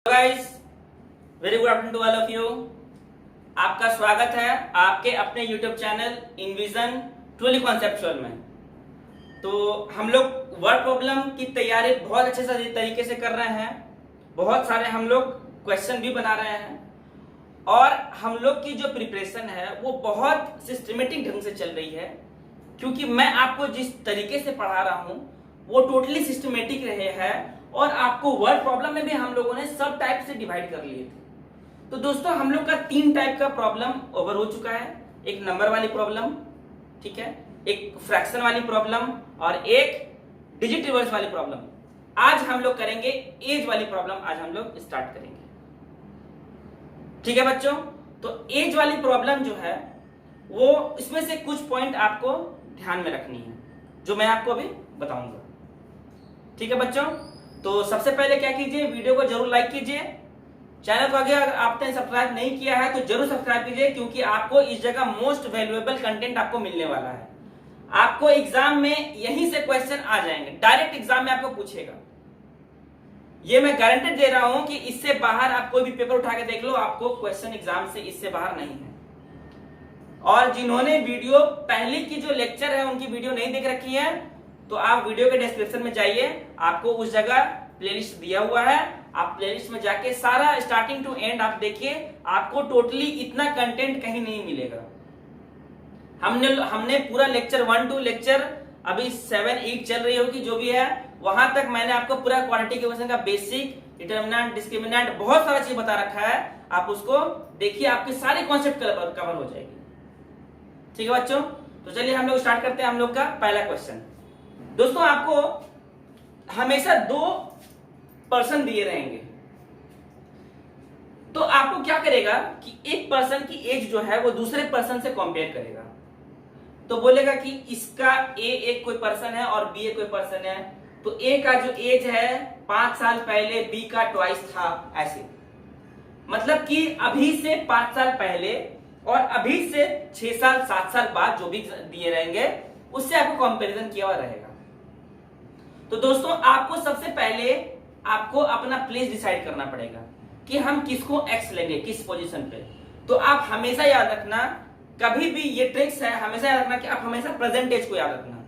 Guys, very good afternoon to all of you. आपका स्वागत है आपके अपने YouTube channel envision truly conceptual में। तो हम लोग वर्ड प्रॉब्लम की तैयारी बहुत अच्छे से तरीके से कर रहे हैं। बहुत सारे हम लोग क्वेश्चन भी बना रहे हैं और हम लोग की जो प्रिपरेशन है वो बहुत सिस्टमेटिक ढंग से चल रही है, क्योंकि मैं आपको जिस तरीके से पढ़ा रहा हूं वो टोटली सिस्टमेटिक रहे हैं और आपको वर्ड प्रॉब्लम में भी हम लोगों ने सब टाइप से डिवाइड कर लिए थे। तो दोस्तों, हम लोग का 3 टाइप का प्रॉब्लम ओवर हो चुका है। एक नंबर वाली प्रॉब्लम, ठीक है, एक फ्रैक्शन वाली प्रॉब्लम और एक डिजिट रिवर्स वाली प्रॉब्लम। आज हम लोग करेंगे एज वाली प्रॉब्लम, आज हम लोग स्टार्ट करेंगे। ठीक है बच्चों, तो एज वाली प्रॉब्लम जो है वो इसमें से कुछ पॉइंट आपको ध्यान में रखनी है जो मैं आपको अभी बताऊंगा। ठीक है बच्चों, तो सबसे पहले क्या कीजिए, वीडियो को जरूर लाइक कीजिए। चैनल को अगर आपने सब्सक्राइब नहीं किया है तो जरूर सब्सक्राइब कीजिए, क्योंकि आपको इस जगह मोस्ट वैल्यूएबल कंटेंट आपको मिलने वाला है। आपको एग्जाम में यहीं से क्वेश्चन आ जाएंगे, डायरेक्ट एग्जाम में आपको पूछेगा। ये मैं गारंटी दे रहा हूं कि इससे बाहर आप कोई भी पेपर उठा के देख लो, आपको क्वेश्चन एग्जाम से इससे बाहर नहीं है। और जिन्होंने वीडियो पहले की जो लेक्चर है उनकी वीडियो नहीं देख रखी है तो आप वीडियो के डिस्क्रिप्शन में जाइए, आपको उस जगह प्लेलिस्ट दिया हुआ है। आप प्लेलिस्ट में जाके सारा स्टार्टिंग टू एंड आप देखिए, आपको टोटली इतना कंटेंट कहीं नहीं मिलेगा। हमने पूरा लेक्चर 1 to लेक्चर अभी 7 8 चल रही होगी जो भी है, वहां तक मैंने आपको पूरा क्वांटिटी क्वेश्चन का बेसिक, डिटरमिनेंट, डिस्क्रिमिनेंट, बहुत सारा चीज बता रखा है। आप उसको देखिए, आपके सारे कॉन्सेप्ट कवर हो जाएगी। ठीक है बच्चों, तो चलिए हम लोग स्टार्ट करते हैं हम लोग का पहला क्वेश्चन। दोस्तों, आपको हमेशा 2 पर्सन दिए रहेंगे, तो आपको क्या करेगा कि एक पर्सन की एज जो है वो दूसरे पर्सन से कंपेयर करेगा। तो बोलेगा कि इसका ए एक कोई पर्सन है और बी एक कोई पर्सन है, तो ए का जो एज है 5 साल पहले बी का ट्वाइस था, ऐसे। मतलब कि अभी से 5 साल पहले और अभी से 6 साल 7 साल बाद जो भी दिए रहेंगे उससे आपको कंपैरिजन किया हुआ रहेगा। तो दोस्तों, आपको सबसे पहले आपको अपना प्लेस डिसाइड करना पड़ेगा कि हम किसको एक्स लेंगे, किस पोजीशन पे। तो आप हमेशा याद रखना, कभी भी ये ट्रिक्स है, हमेशा याद रखना कि आप हमेशा प्रेजेंट एज को याद रखना।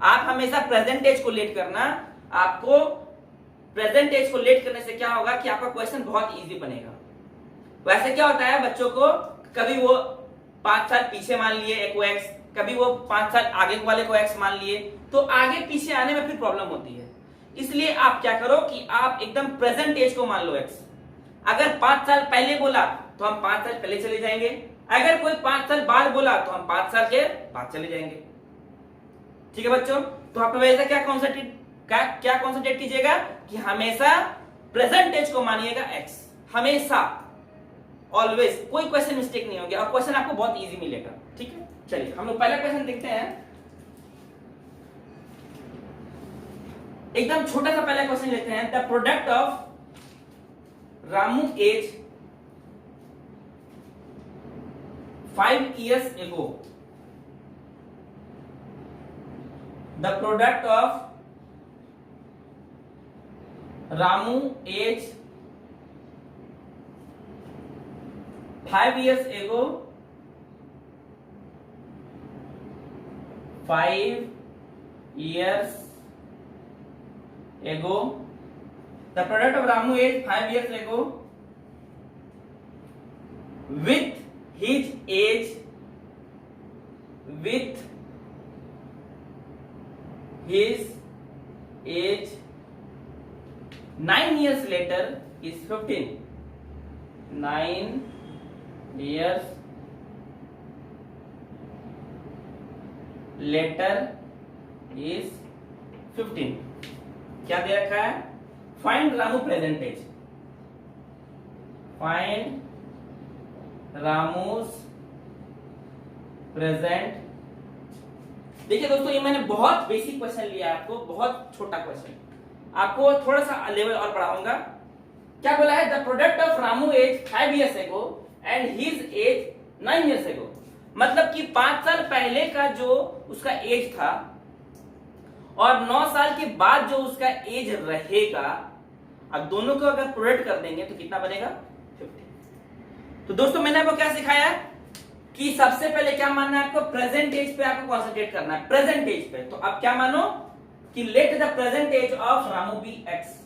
आप हमेशा प्रेजेंट एज को लेट करना। आपको प्रेजेंट एज को लेट करने से क्या होगा कि आपका क्वेश्चन बहुत इजी बनेगा। वैसे क्या होता है बच्चों को, कभी वो 5 साल पीछे मान लिए एक को एक्स, कभी वो 5 साल आगे वाले को एक्स मान लिए, तो आगे पीछे आने में फिर प्रॉब्लम होती है। इसलिए आप क्या करो कि आप एकदम प्रेजेंट एज को मान लो एक्स। अगर 5 साल पहले बोला तो हम 5 साल पहले चले जाएंगे, अगर कोई 5 साल बाद बोला तो हम 5 साल के बाद चले जाएंगे। ठीक है बच्चों, तो आप हमेशा क्या कॉन्सेंट्रेट कीजिएगा कि हमेशा प्रेजेंट एज को मानिएगा एक्स, हमेशा, ऑलवेज। कोई क्वेश्चन मिस्टेक नहीं होगी और क्वेश्चन आपको बहुत इजी मिलेगा। ठीक है, चलिए हम लोग पहला क्वेश्चन देखते हैं। एकदम छोटा सा पहला क्वेश्चन लेते हैं। The product of Ramu age 5 years ago, the product of Ramu age 5 years ago, 5 years ago, the product of Ramu age 5 years ago with his age 9 years later is 15. 9 years later is 15. क्या दे रखा है? Find Ramu present age. Find Ramu's present. देखिए दोस्तों, ये मैंने बहुत basic question लिया है, आपको बहुत छोटा क्वेश्चन, आपको थोड़ा सा लेवल और बढ़ाऊंगा। क्या बोला है? The product of Ramu age 5 years ago and his age 9 years ago। मतलब कि 5 साल पहले का जो उसका एज था और 9 साल के बाद जो उसका एज रहेगा, अब दोनों को अगर प्रोडक्ट कर देंगे तो कितना बनेगा 50। तो दोस्तों मैंने आपको क्या सिखाया कि सबसे पहले क्या मानना है आपको, प्रेजेंट एज पे आपको कॉन्सेंट्रेट करना है, प्रेजेंट एज पे। तो अब क्या मानो कि let the present age of Ramu be X,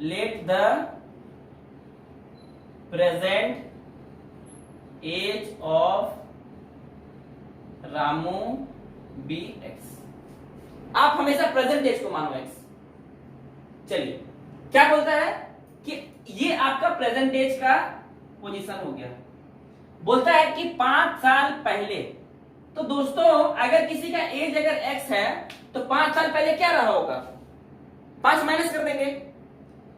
let the present age of Ramu be X. आप हमेशा प्रेजेंट एज को मानो एक्स। चलिए क्या बोलता है कि ये आपका प्रेजेंट एज का पोजीशन हो गया। बोलता है कि 5 साल पहले। तो दोस्तों अगर किसी का एज अगर एक्स है तो 5 साल पहले क्या रहा होगा, 5 माइनस कर देंगे।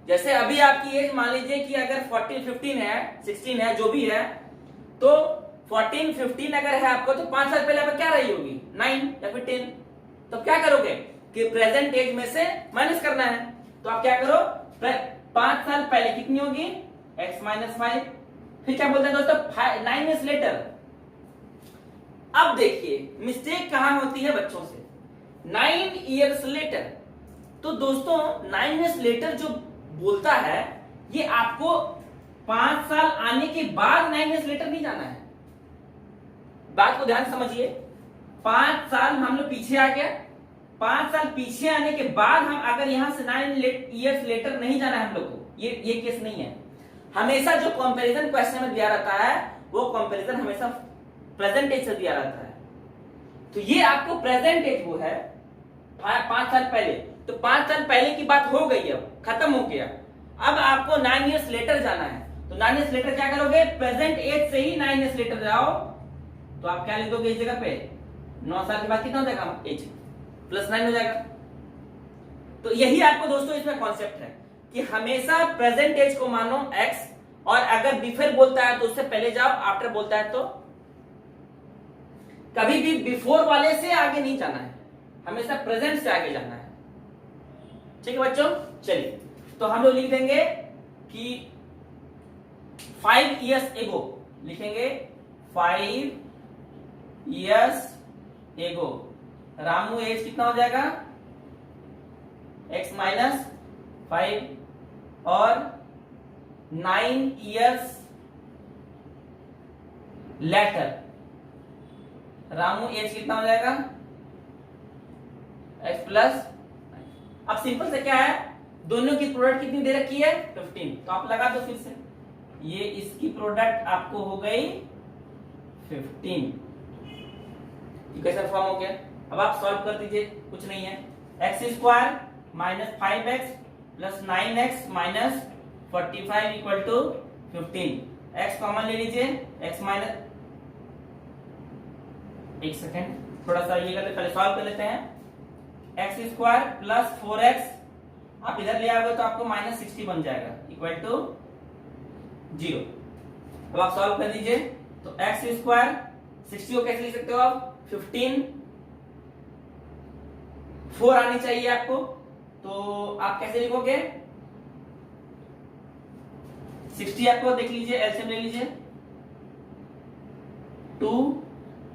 जैसे अभी आपकी एज मान लीजिए कि अगर 14, 15 है, 16 है, जो भी है, तो 14, 15 अगर है आपको तो 5 साल पहले आपको क्या रही होगी, 9 या फिर 10। तो क्या करोगे कि प्रेजेंट एज में से माइनस करना है। तो आप क्या करो, 5 साल पहले कितनी होगी, x माइनस 5। फिर क्या बोलते हैं दोस्तों, 9 ईयर्स लेटर। अब देखिए मिस्टेक कहां होती है बच्चों से, 9 ईयर्स लेटर। तो दोस्तों 9 ईयर्स लेटर जो बोलता है ये आपको 5 साल आने के बाद 9 ईयर्स लेटर नहीं जाना है। बात को ध्यान समझिए, 5 साल हम लोग पीछे आ गया, 5 साल पीछे आने के बाद हम अगर यहां से 9 ईयर्स लेटर नहीं जाना है हम लोग को, ये केस नहीं है। हमेशा जो कंपैरिजन क्वेश्चन में दिया रहता है वो कंपैरिजन हमेशा प्रेजेंट एज से दिया रहता है। तो ये आपको प्रेजेंट एज वो है 5 साल पहले। तो 5 साल पहले की बात हो गई, अब खत्म हो गया। अब आपको 9 ईयर्स लेटर जाना है। तो 9 ईयर्स लेटर क्या करोगे, प्रेजेंट एज से ही 9 ईयर्स लेटर जाओ। तो आप क्या लिख दोगे इस जगह पे, 9 साल के बाद कितना हो जाएगा, एज प्लस 9 हो जाएगा। तो यही आपको दोस्तों इसमें कॉन्सेप्ट है कि हमेशा प्रेजेंट एज को मानो x, और अगर बिफोर बोलता है तो उससे पहले जाओ, आफ्टर बोलता है तो कभी भी बिफोर वाले से आगे नहीं जाना है, हमेशा प्रेजेंट से आगे जाना है। ठीक है बच्चों, चलिए तो हम लोग लिख देंगे कि 5 इयर्स एगो, लिखेंगे 5 इयर्स एगो रामू एज कितना हो जाएगा, x माइनस 5, और 9 इयर्स लेटर रामू एज कितना हो जाएगा, x प्लस। अब सिंपल से क्या है, दोनों की प्रोडक्ट कितनी दे रखी है, 15। तो आप लगा दो फिर से, ये इसकी प्रोडक्ट आपको हो गई 15। इक्वेशन फॉर्म हो गया। अब आप सॉल्व कर दीजिए, कुछ नहीं है, x square minus 5x plus 9x minus 45 equal to 15। x common ले लीजिए, x माइनस, एक सेकेंड थोड़ा सा ये करते, पहले सॉल्व कर लेते हैं। एक्स स्क्वायर प्लस 4x आप इधर ले आओगे तो आपको माइनस 60 बन जाएगा इक्वल टू 0। अब आप सॉल्व कर दीजिए, तो एक्स स्क्वायर 60 को कैसे लिख सकते हो आप, 15, 4 आनी चाहिए आपको, तो आप कैसे लिखोगे, 60 आपको देख लीजिए, एलसीएम ले लीजिए, 2,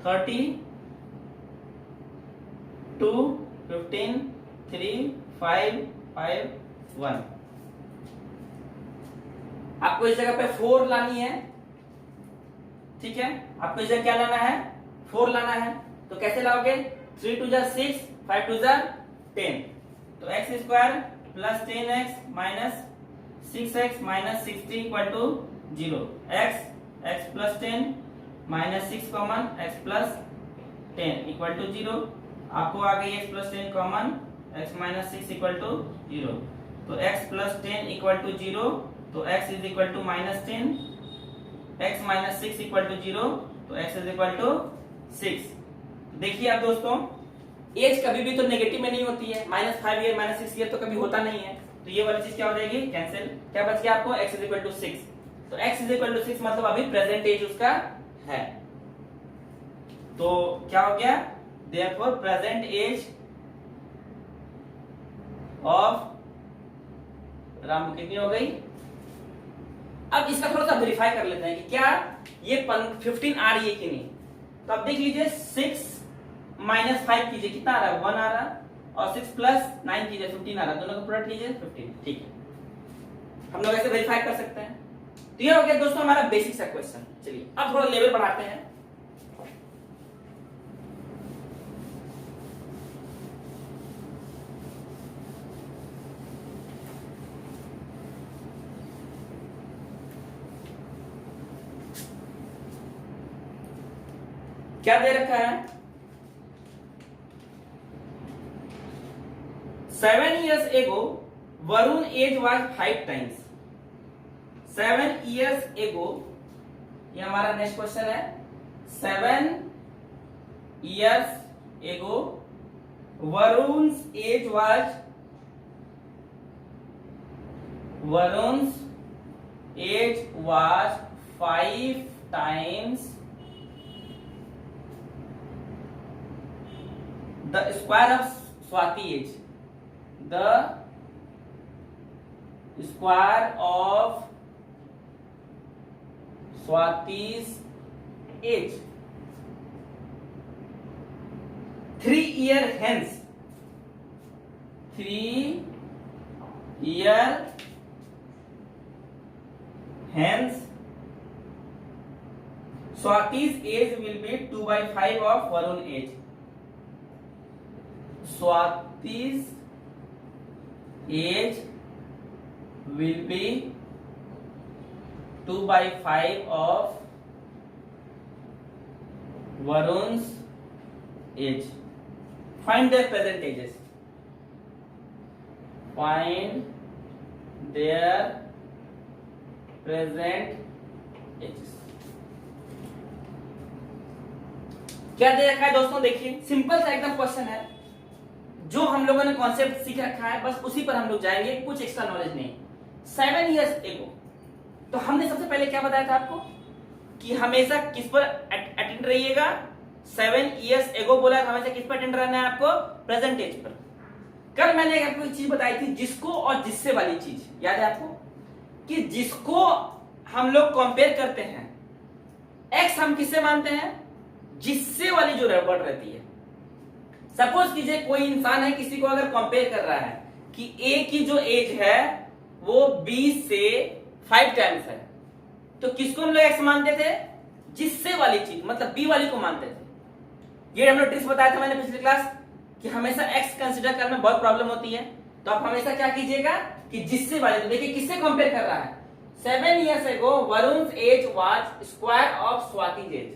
30, 2, 15, 3, 5, 5, 1। आपको इस जगह पे 4 लानी है, ठीक है, आपको इस जगह क्या लाना है, 4 लाना है। तो कैसे लाओगे, 3 2 6, 5 2 10। तो x square plus 10x minus 6x minus 60 equal to 0। x plus 10 minus 6 common, x plus 10 equal to 0। आपको आ गई x plus 10 common, x minus 6 equal to 0। तो x प्लस 10 इक्वल टू 0, तो x is equal to minus 10, x minus 6 equal to 0, तो x is equal to 6। देखिए आप दोस्तों, as कभी भी तो नेगेटिव में नहीं होती है, -5 ईयर -6 ईयर तो कभी होता नहीं है। तो ये वाली चीज क्या हो जाएगी, कैंसिल। क्या बच गया आपको, x इज इक्वल टू 6। तो x इज इक्वल टू 6 मतलब अभी प्रेजेंट एज उसका है। तो क्या हो गया, therefore present age of Ramu कितनी हो गई। अब इसका थोड़ा सा वेरीफाई कर लेते हैं कि क्या ये 15 आ रही है कि नहीं। तो अब देख लीजिए, 6 माइनस 5 कीजिए, कितना आ रहा है, 1 आ रहा है, और 6 प्लस 9 कीजिए, 15 आ रहा है। दोनों का प्रोडक्ट कीजिए 15। ठीक है, हम लोग ऐसे वेरीफाई कर सकते हैं। तो ये हो गया दोस्तों हमारा बेसिक सा क्वेश्चन। चलिए अब थोड़ा लेवल बढ़ाते हैं। क्या दे रखा है? 7 years ago Varun age was 5 times। 7 years ago, ये हमारा नेक्स्ट क्वेश्चन है। 7 years ago Varun's age was 5 times the square of Swati age। The square of Swati's age 3 year hence। 3 year hence Swati's age will be 2/5 of Varun age। Swati's age will be 2/5 of Varun's age। Find their present ages। Find their present ages। क्या दे रखा है दोस्तों? देखिए simple सा एकदम question है। जो हम लोगों ने कॉन्सेप्ट सीख रखा है बस उसी पर हम लोग जाएंगे, कुछ एक्स्ट्रा नॉलेज नहीं। 7 years ago, तो हमने सबसे पहले क्या बताया था आपको कि हमेशा किस पर अटेंड रहिएगा। 7 years ago बोला था, हमेशा किस पर अटेंड रहना है आपको? Present as per. कल मैंने आपको एक चीज बताई थी, जिसको और जिससे वाली चीज, याद है आपको? कि जिसको हम लोग कंपेयर करते हैं, एक्स हम किससे मानते हैं? जिससे वाली जो वर्ड रहती है। सपोज कीजिए कोई इंसान है, किसी को अगर कंपेयर कर रहा है कि ए की जो एज है वो बी से 5 टाइम्स है, तो किसको हम लोग एक्स मानते थे? जिससे वाली चीज, मतलब बी वाली को मानते थे। ये हम लोग ट्रिक्स बताया था मैंने पिछली क्लास कि हमेशा एक्स कंसीडर करने में बहुत प्रॉब्लम होती है, तो आप हमेशा क्या कीजिएगा कि जिससे वाले। तो देखिए किससे कंपेयर कर रहा है? 7 years ago Varun age was square of Swati age.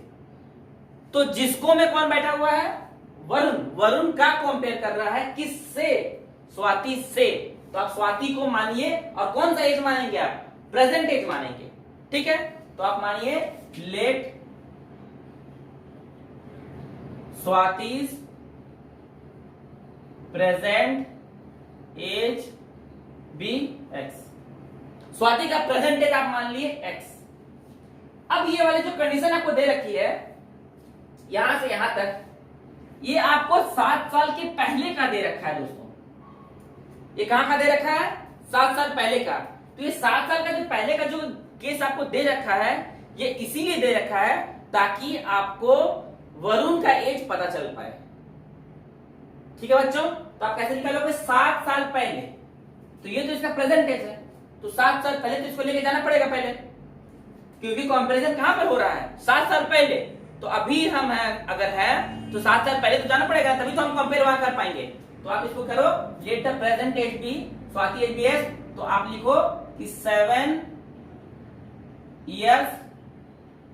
तो जिसको में कौन बैठा हुआ है? वरुण। वरुण का कंपेयर कर रहा है किससे? स्वाति से। तो आप स्वाति को मानिए, और कौन सा एज मानेंगे आप? प्रेजेंट एज मानेंगे। ठीक है, तो आप मानिए let Swati's present age be x. Swati का प्रेजेंट एज आप मान लिए एक्स। अब ये वाली जो कंडीशन आपको दे रखी है यहां से यहां तक, ये आपको 7 साल के पहले का दे रखा है दोस्तों। ये कहां का दे रखा है? 7 साल पहले का। तो ये 7 साल का जो पहले का जो केस आपको दे रखा है, ये इसीलिए दे रखा है ताकि आपको वरुण का एज पता चल पाए। ठीक है बच्चों, तो आप कैसे निकालोगे? 7 साल पहले, तो ये तो इसका प्रेजेंट एज है, तो 7 साल पहले तो इसको लेके जाना पड़ेगा पहले, क्योंकि कंपैरिजन कहां पर हो रहा है? 7 साल पहले। तो अभी हम है, अगर है तो 7 साल पहले तो जाना पड़ेगा, तभी तो हम कंपेयर वहां कर पाएंगे। तो आप इसको करो let the present age be Swati age be s. तो आप लिखो कि 7 years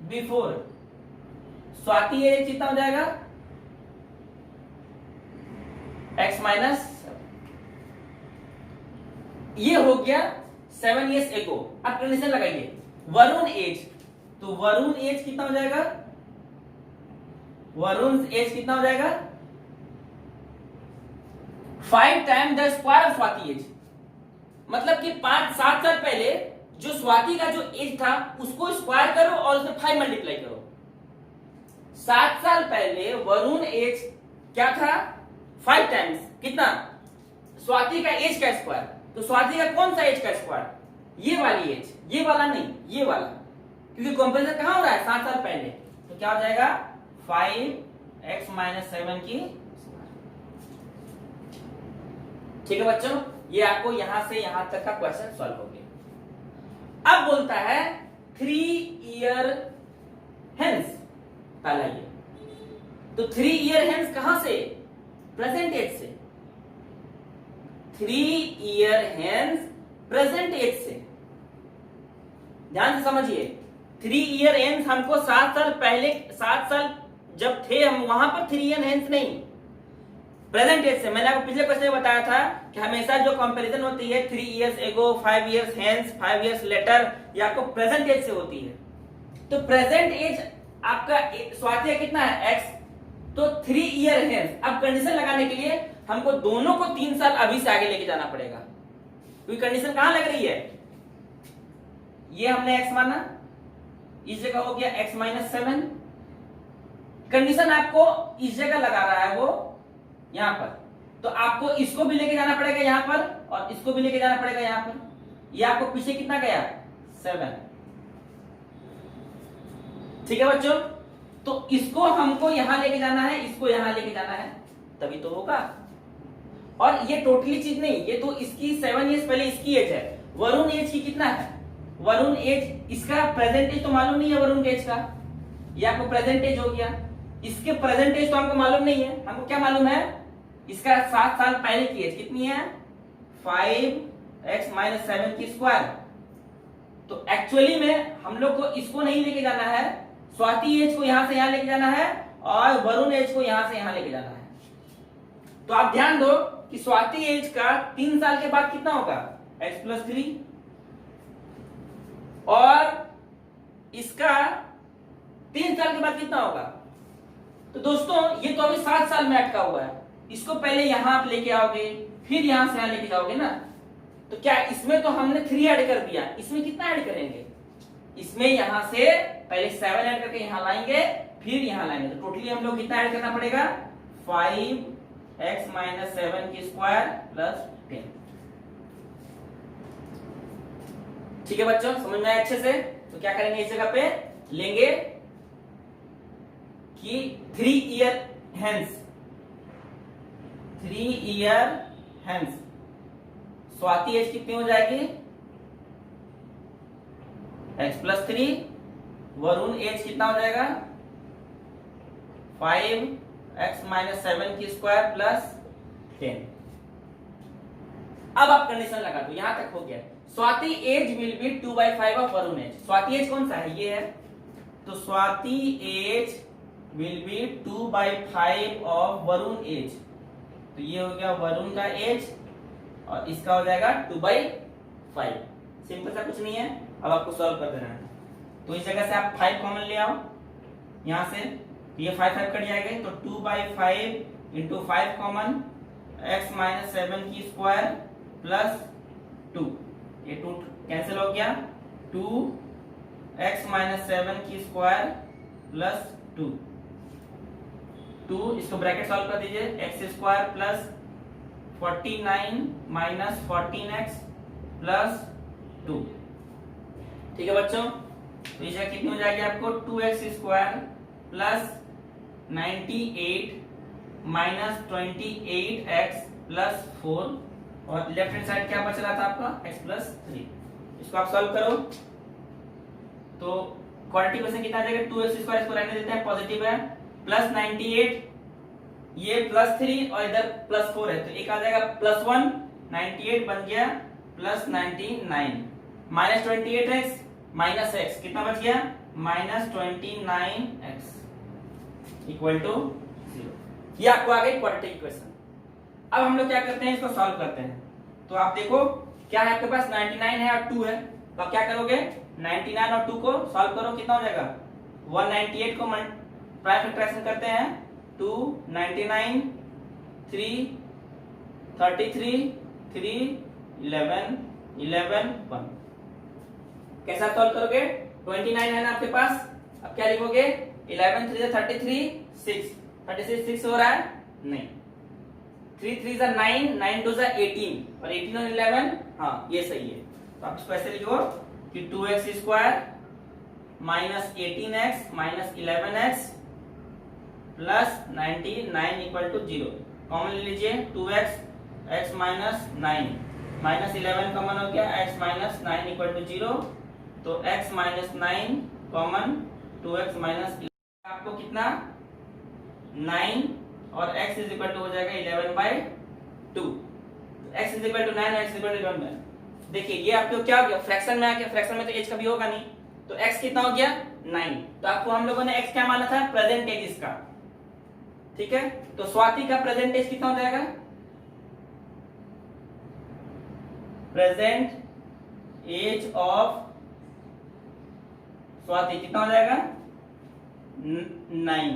बिफोर स्वाति एज कितना हो जाएगा? x माइनस, ये हो गया 7 years ago। अब कंडीशन लगाइए वरुण एज, तो वरुण एज कितना हो जाएगा? वरुण एज कितना हो जाएगा? 5 time the square of Swati age. मतलब कि 7 साल पहले जो स्वाति का जो एज था उसको स्क्वायर करो और उसमें 5 मल्टीप्लाई करो। 7 साल पहले वरुण एज क्या था? 5 टाइम्स कितना? स्वाति का एज का स्क्वायर। तो स्वाति का कौन सा एज का स्क्वायर? ये वाली एज, ये वाला नहीं, ये वाला, क्योंकि कंपैरिजन कहां हो रहा है? 7 साल पहले। तो क्या हो जाएगा? 5x माइनस 7 की। ठीक है बच्चों, ये आपको यहां से यहां तक का क्वेश्चन सॉल्व हो गया। अब बोलता है 3 ईयर हेंस, पहला ये, तो 3 ईयर हेंस कहां से? प्रेजेंट एज से। 3 ईयर हेंस प्रेजेंट एज से, ध्यान से समझिए। 3 ईयर हेंस हमको 7 साल पहले, 7 साल जब थे हम वहां पर 3 ईयर हेंस नहीं, प्रेजेंट एज से। मैंने आपको पिछले क्वेश्चन में बताया था कि हमेशा जो कंपैरिजन होती है 3 years ago, 5 years hence, 5 years later, ये आपको प्रेजेंट एज से होती है। तो प्रेजेंट एज आपका स्वाति कितना है? x। तो 3 ईयर हेंस, अब कंडीशन लगाने के लिए हमको दोनों को 3 साल अभी से आगे लेके जाना पड़ेगा, क्योंकि कंडीशन कहां लग रही है? ये हमने x माना, इस जगह हो गया x माइनस 7। कंडीशन आपको इस जगह लगा रहा है वो यहां पर, तो आपको इसको भी लेके जाना पड़ेगा यहां पर, और इसको भी लेके जाना पड़ेगा यहां पर। ये आपको पीछे कितना गया? 7। ठीक है बच्चों, तो इसको हमको यहां लेके जाना है, इसको यहां लेके जाना है, तभी तो होगा। और ये टोटली चीज नहीं, ये तो इसकी 7 इयर्स पहले इसकी एज है। वरुण एज की कितना है? वरुण एज, इसका प्रेजेंट एज तो मालूम नहीं है वरुण एज का, ये आपको प्रेजेंट एज हो गया। इसके प्रेजेंट एज तो हमको मालूम नहीं है, हमको क्या मालूम है? इसका 7 साल पहले की एज कितनी है? 5x माइनस 7 की स्क्वायर। तो एक्चुअली में हम लोग को इसको नहीं लेके जाना है, स्वाति एज को यहां से यहां लेके जाना है, और वरुण एज को यहां से यहां लेके जाना है। तो आप ध्यान दो कि स्वाति एज का 3 साल के बाद कितना होगा? x प्लस 3, और इसका 3 साल के बाद कितना होगा? तो दोस्तों ये तो अभी 7 साल में अटका हुआ है, इसको पहले यहां आप लेके आओगे, फिर यहां से यहां लेके जाओगे ना। तो क्या इसमें तो हमने 3 ऐड कर दिया, इसमें कितना ऐड करेंगे? इसमें यहां से पहले 7 ऐड करके यहां लाएंगे, फिर यहां लाएंगे, तो टोटली हम लोग कितना ऐड करना पड़ेगा? 5x माइनस 7 की स्क्वायर प्लस 10। ठीक है बच्चों, समझ में आया अच्छे से? तो क्या करेंगे, इस जगह पे लेंगे कि 3 year hence, 3 year hence Swati age कितनी हो जाएगी? x प्लस 3, वरुण एज कितना हो जाएगा? 5x माइनस 7 की स्क्वायर प्लस 10। अब आप कंडीशन लगा दो, यहां तक हो गया। Swati age will be 2/5 of Varun age. Swati age कौन सा है? ये है, तो Swati age will be 2/5 of Varun age. तो ये हो गया वरुण का एज, और इसका हो जाएगा 2/5। सिंपल सा, कुछ नहीं है। अब आपको सॉल्व कर देना है, तो इस जगह से आप 5 कॉमन ले आओ यहां से, तो ये 5 कट जाएंगे, तो 2/5 इंटू 5 कॉमन, x माइनस 7 की स्क्वायर प्लस 2, ये 2 कैंसिल हो गया, 2x माइनस 7 की स्क्वायर प्लस 2, इसको ब्रैकेट सॉल्व कर दीजिए, x square plus 49 minus 14x plus 2। ठीक है बच्चों, तो ये कितनी हो जाएगी आपको? 2x square plus 98 minus 28x plus 4, और लेफ्ट हैंड साइड क्या बच रहा था आपका? x plus 3। इसको आप सॉल्व करो तो क्वाड्रेटिक इक्वेशन कितना आ जाएगा? 2x स्क्वायर, इसको रहने देते हैं, पॉजिटिव है, प्लस 98, ये प्लस 3 और इधर प्लस 4 है, तो एक आ जाएगा प्लस 1, 98 बन गया plus 99, minus 28x minus x, कितना बच गया? Minus 29x equal to 0। ये आपको आ गई क्वाड्रेटिक इक्वेशन। अब हम लोग क्या करते हैं, इसको सॉल्व करते हैं। तो आप देखो क्या है आपके पास, 99 है और 2 है, तो आप क्या करोगे? 99 और 2 को सॉल्व करो, कितना हो जाएगा? 198 को प्राइम फैक्टराइजेशन करते हैं, 2 99 3 33 3 11 11 1। कैसा सॉल्व करोगे? 29 है ना आपके पास, अब क्या लिखोगे? 11 3 33 6, 36 6 हो रहा है? नहीं, 3 3 9, 9 2 18, और 18 और 11, हाँ ये सही है। तो आप इसको ऐसे लिखो कि 2x square minus 18x minus 11x plus 99 equal to 0। Common ले लीजिए, 2x x minus 9 minus 11 common हो गया, x माइनस 9 इक्वल टू 0, तो x minus 9 common 2x minus, आपको कितना 9 और x इज इक्वल टू हो जाएगा 11/2। x इज इक्वल टू 9 और x इज इक्वल टू 11। देखिए ये आपको क्या हो गया, फ्रैक्शन में आ गया, फ्रैक्शन में तो h कभी होगा नहीं, तो x कितना हो गया 9। तो आपको हम लोगों ने x क्या माना था, प्रेजेंट एज इसका, ठीक है। तो स्वाति का प्रेजेंट एज कितना हो जाएगा, प्रेजेंट एज ऑफ स्वाति कितना हो जाएगा 9,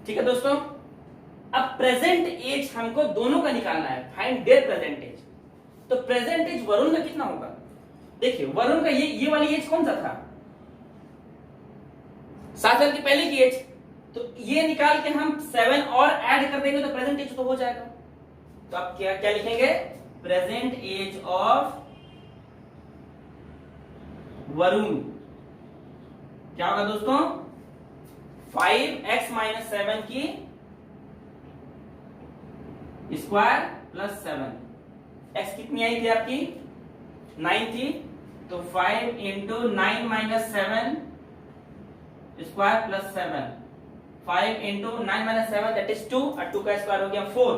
ठीक है दोस्तों। अब प्रेजेंट एज हमको दोनों का निकालना है, फाइंड देयर प्रेजेंट एज। तो प्रेजेंट एज वरुण का कितना होगा, देखिए वरुण का ये वाली एज कौन सा था, 7 साल की पहले की एज, तो ये निकाल के हम 7 और ऐड कर देंगे तो प्रेजेंट एज तो हो जाएगा। तो आप क्या क्या लिखेंगे, प्रेजेंट एज ऑफ वरुण क्या होगा दोस्तों, 5x माइनस 7 की स्क्वायर प्लस 7। x कितनी आई थी आपकी 9 थी, तो 5 into 9 minus 7 square plus 7, 5 into 9 minus 7 that is 2 और 2 का स्क्वायर हो गया 4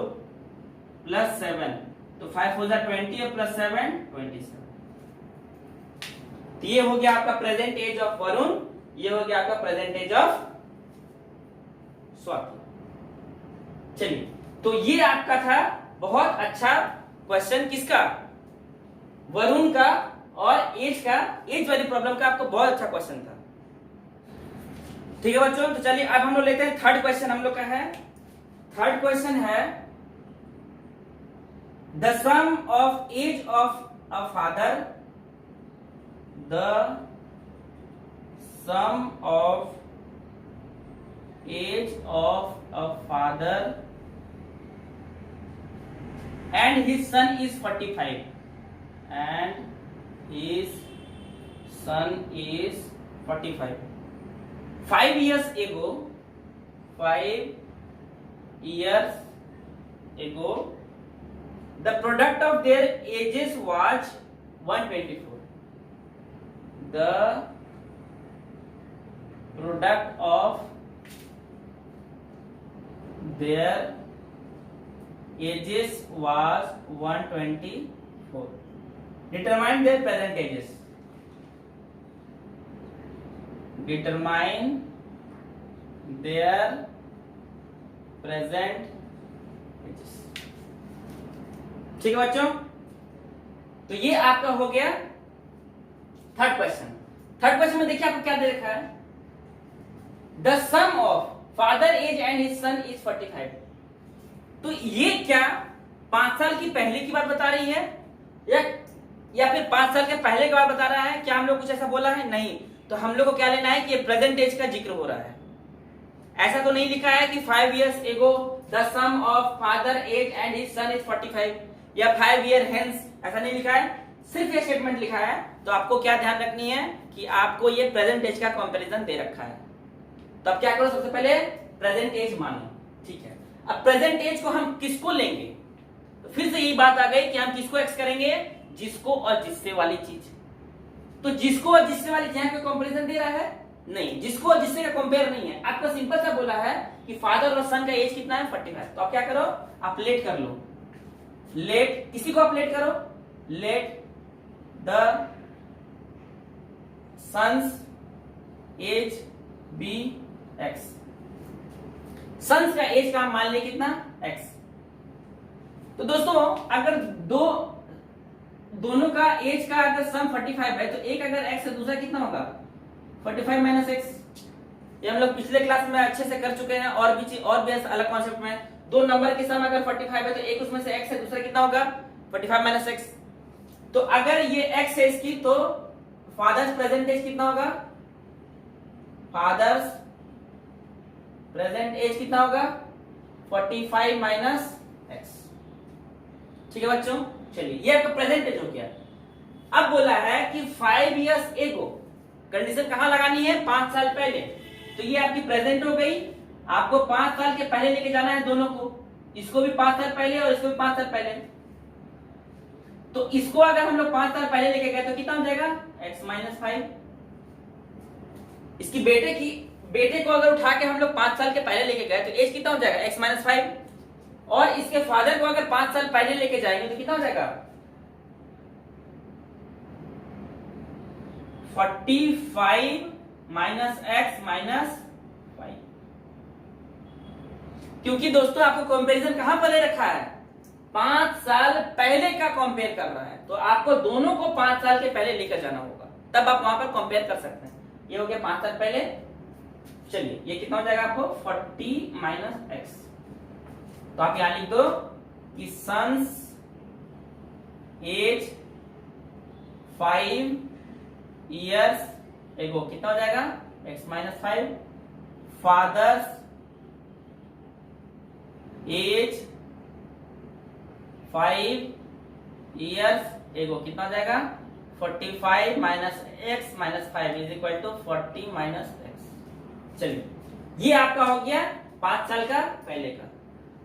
प्लस 7, तो 5 हो जाए 20 और प्लस 7 27। तो ये हो गया आपका प्रेजेंट एज ऑफ वरुण, ये हो गया आपका प्रेजेंट एज ऑफ स्वाति। चलिए तो ये आपका था बहुत अच्छा क्वेश्चन, किसका, वरुण का और एज का, एज वाली प्रॉब्लम का आपको बहुत अच्छा क्वेश्चन था, ठीक है बच्चों। तो चलिए अब हम लोग लेते हैं थर्ड क्वेश्चन, हम लोग का है थर्ड क्वेश्चन है the sum of age of a father, the sum of age of a father and his son is 45 and his son is 45. 5 years ago, 5 years ago the product of their ages was 124. The product of their ages was 124. Determine their present ages. Determine their present ages. ठीक है बच्चों, तो ये आपका हो गया third question. Third question में देखिए आपको क्या दे रखा है, the sum of father age and his son is 45। तो ये क्या 5 साल की पहले की बात बता रही है या फिर 5 साल के पहले की बात बता रहा है, क्या हम लोग कुछ ऐसा बोला है, नहीं। तो हम लोग को क्या लेना है कि ये प्रेजेंट एज का जिक्र हो रहा है, ऐसा तो नहीं लिखा है कि 5 years ago the sum of father age and his son is 45 या 5 year hence, ऐसा नहीं लिखा है, सिर्फ ये स्टेटमेंट लिखा है। तो आपको क्या ध्यान रखनी है कि आपको ये प्रेजेंट एज का कंपैरिजन दे रखा है। तो अब क्या करो, सबसे पहले प्रेजेंट एज मानो, ठीक है। अब प्रेजेंट एज को हम किसको लेंगे, तो फिर से यही बात आ गई कि हम किसको एक्स करेंगे, जिसको और जिससे वाली चीज। तो जिसको और जिससे वाली यहाँ पे कंपैरिजन दे रहा है, नहीं, जिसको और जिससे का कंपेयर नहीं है। आपको सिंपल सा बोला है कि फादर और सन का एज कितना है 45। तो आप क्या करो, आप लेट कर लो, लेट किसी को आप लेट करो, let the son's age be x. Son's का एज का मान ले कितना x। तो दोस्तों अगर दोनों का एज का अगर सम 45 है, तो एक अगर x है दूसरा कितना होगा 45 माइनस एक्स। ये हम लोग पिछले क्लास में अच्छे से कर चुके हैं, और भी अलग कॉन्सेप्ट में। दो नंबर की सम अगर 45 है तो एक उसमें से x है, दूसरा कितना होगा 45 माइनस एक्स। तो अगर ये x है इसकी, तो फादर्स प्रेजेंट एज कितना होगा, फादर्स प्रेजेंट एज कितना होगा 45 माइनस एक्स। ठीक है बच्चों, चलिए ये आपका प्रेजेंट एज हो गया। अब बोला है कि 5 years ago, कंडीशन कहां लगानी है 5 साल पहले। तो ये आपकी प्रेजेंट हो गई, आपको 5 साल के पहले लेके जाना है दोनों को, इसको भी 5 साल पहले और इसको भी 5 साल पहले। तो इसको अगर हम लोग 5 साल पहले लेके गए तो कितना हो जाएगा x-5। इसकी बेटे को अगर उठा के हम लोग 5 साल के पहले लेके गए तो एज कितना हो जाएगा x-5, और इसके फादर को अगर 5 साल पहले लेके जाएंगे तो कितना हो जाएगा 45 माइनस x माइनस 5। क्योंकि दोस्तों आपको कंपैरिजन कहां पर ले रखा है, 5 साल पहले का कंपेयर कर रहा है, तो आपको दोनों को 5 साल के पहले लेकर जाना होगा, तब आप वहां पर कंपेयर कर सकते हैं। ये हो गया 5 साल पहले। चलिए ये कितना हो जाएगा आपको 40 माइनस x। तो आप यहां लिख दो कि सन्स एज 5 इयर्स एगो कितना हो जाएगा x-5, father's age 5 years ago कितना हो जाएगा 45 minus x minus 5 is equal to 40 minus x। चलिए ये आपका हो गया 5 साल का पहले का।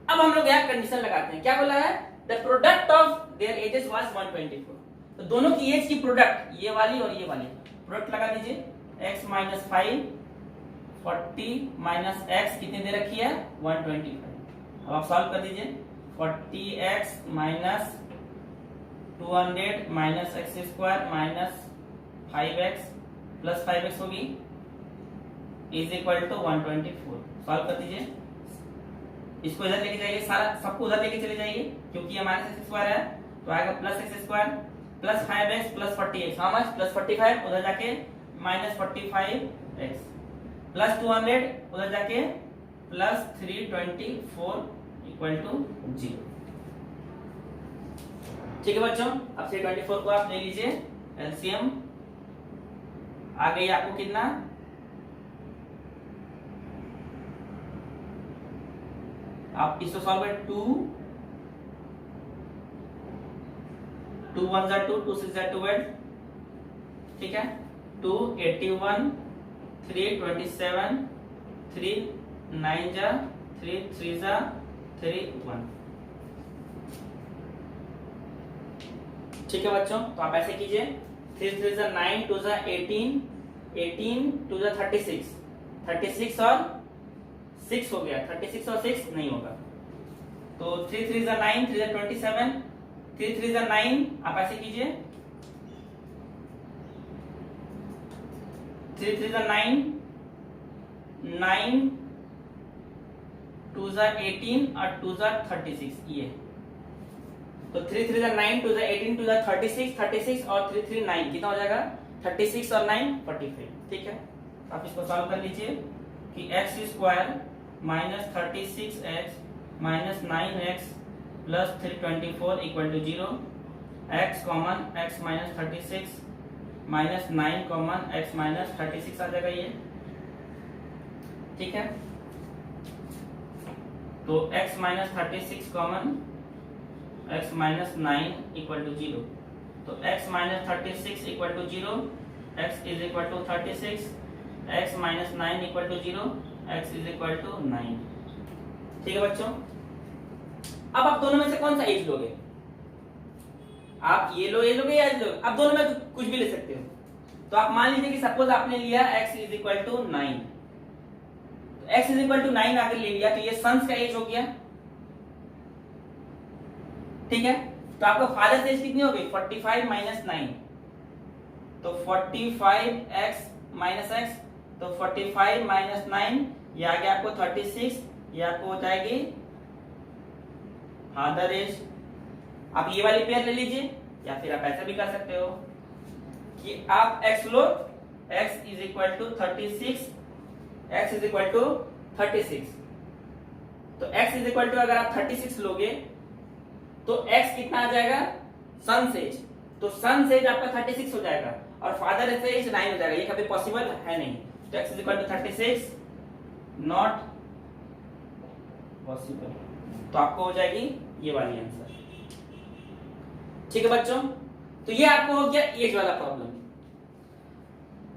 अब हम लोग यहाँ कंडीशन लगाते हैं, क्या बोला है, the product of their edges was 124। तो दोनों की एज की प्रोडक्ट, ये वाली और ये वाली, प्रोडक्ट लगा दीजिए x माइनस 5, 40 माइनस x कितनी दे रखी है 125। अब आप सॉल्व कर दीजिए 40x minus 200 minus x square minus 5x plus 5x होगी इज इक्वल टू 124। सॉल्व कर दीजिए, इसको इधर लेके जाइए, सारा सबको उधर लेके चले जाइए, क्योंकि ये माइनस एक्स स्क्वायर है तो आएगा plus x square plus 5x plus 40x, how much plus 45, उधर जाके माइनस 45x प्लस 200, उधर जाके प्लस 324 इक्वल टू 0। ठीक है बच्चों, अब 324 को आप ले लीजिए एलसीएम, आ गई आपको कितना, आप इसको सॉल्व करें 2 1 जा 2, 2 6 जा 12, ठीक है 2 81, 3 27, 3 9 जा 3 3 जा 3 1। ठीक है बच्चों, तो आप ऐसे कीजिए 3 3 जा 9, 2 जा 18, 18 2 जा 36, 36 और 6 हो गया, 36 और 6 नहीं होगा, तो 3 3 जा 9, 3 जा 27, 3 3 जा 9, आप ऐसे कीजिए 3 3 जा 9, 9 2 जा 18 और 2 जा 36, ये तो 3 3 जा 9, 2 जा 18, 2 जा 36, 36 और 3 3 9 कितना हो जाएगा 36 और 9 45। ठीक है, आप इसको सॉल्व कर लीजिए कि x square minus 36x minus 9x plus 324 equal to 0, x common x minus 36 minus 9 common x minus 36 आ जाएगा ये। ठीक है, तो x minus 36 common x minus 9 equal to 0, तो x minus 36 equal to 0, x is equal to 36, x minus 9 equal to 0, x is equal to 9। ठीक है बच्चों, अब आप दोनों में से कौन सा एज लोगे, आप ये लोगे या ये लोगे, आप दोनों में तो कुछ भी ले सकते हो। तो आप मान लीजिए कि सपोज आपने लिया x इज इक्वल टू 9, तो x इज इक्वल टू 9 अगर ले लिया तो ये सन्स का एज हो गया। ठीक है, तो आपका फादर एज कितनी हो गई 45 माइनस 9, तो 45x माइनस x, तो 45 माइनस 9 ये आ गया आपको 36, ये आपको हो जाएगी फादर एज। आप ये वाली पेयर ले लीजिए, या फिर आप ऐसा भी कर सकते हो कि आप x लो, x is equal to 36, x is equal to 36, तो x इज इक्वल टू अगर आप 36 लोगे तो x कितना आ जाएगा सन्स एज, तो सन्स एज आपका 36 हो जाएगा और फादर एज 9 हो जाएगा, ये कभी पॉसिबल है नहीं, तो x is equal to 36 not possible, तो आपको हो जाएगी ये वाली आंसर। ठीक है बच्चों, तो ये आपको हो गया एज वाला प्रॉब्लम।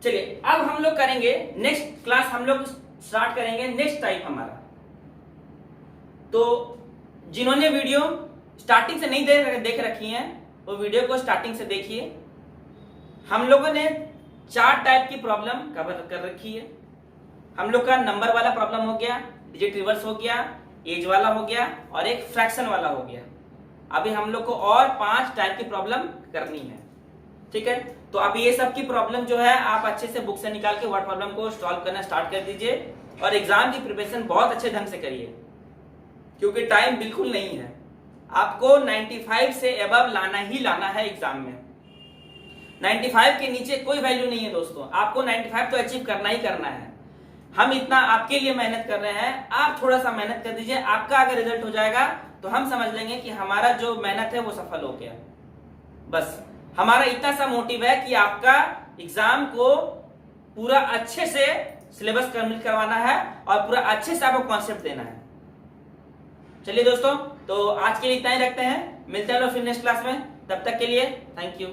चलिए अब हम लोग करेंगे नेक्स्ट क्लास, हम लोग स्टार्ट करेंगे नेक्स्ट टाइप हमारा। तो जिन्होंने वीडियो स्टार्टिंग से नहीं देख रखी है वो वीडियो को स्टार्टिंग से देखिए। हम लोगों ने 4 टाइप की प्रॉब्लम कवर कर रखी है। हम लोग का नंबर वाला प्रॉब्लम हो गया, डिजिट रिवर्स हो गया, एज वाला हो गया और एक फ्रैक्शन वाला हो गया। अभी हम लोग को और 5 टाइप की प्रॉब्लम करनी है, ठीक है। तो अब ये सब की प्रॉब्लम जो है आप अच्छे से बुक से निकाल के वर्ड प्रॉब्लम को सॉल्व करना स्टार्ट कर दीजिए और एग्जाम की प्रिपरेशन बहुत अच्छे ढंग से करिए, क्योंकि टाइम बिल्कुल नहीं है। आपको 95 से एबव लाना ही लाना है एग्जाम में। 95 के नीचे कोई वैल्यू नहीं है दोस्तों। आपको 95 तो अचीव करना ही करना है। हम इतना आपके लिए मेहनत कर रहे हैं, आप थोड़ा सा मेहनत कर दीजिए। आपका अगर रिजल्ट हो जाएगा तो हम समझ लेंगे कि हमारा जो मेहनत है वो सफल हो गया। बस हमारा इतना सा मोटिव है कि आपका एग्जाम को पूरा अच्छे से सिलेबस कंप्लीट करवाना है और पूरा अच्छे से आपको कॉन्सेप्ट देना है। चलिए दोस्तों, तो आज के लिए इतना ही रखते हैं। मिलते हैं लोग फिर नेक्स्ट क्लास में। तब तक के लिए थैंक यू।